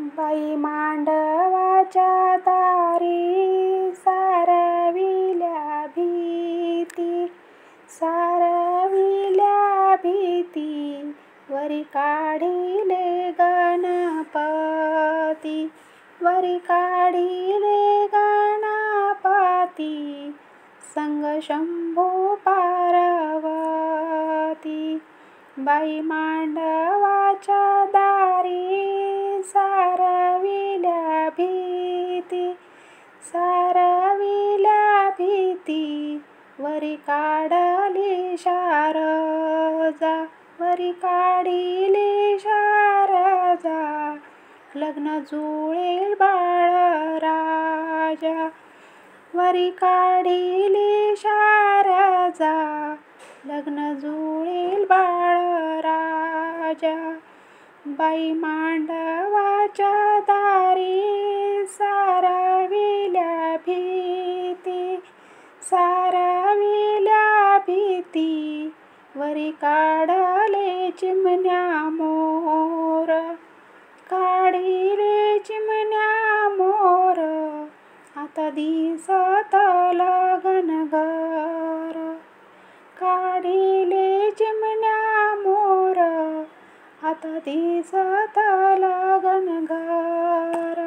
बाई मांडवाच्या दारी सारविल्या भीती, सारविल्या भीती, वरी काढिले गणपती, वरी काढिले गणपती, संग शंभू पार्वती. बाई मांडवाच्या दारी सारविल्या भीती, सारविल्या भीती, वरी काढली शारजा, वरी काढिली शारजा, लग्न जुळेल बाळराजा, वरी काढिली शारजा, लग्न जुळेल बाळराजा. बाई मांडवाच्या दारी सारविल्या भीती, सारविल्या भीती, वरी काढले चिमण्या मोर, काढिले चिमण्या मोर, आता दिसत लगन घर, काढिले चिमण्या मोर, आता दिसत लगन घर.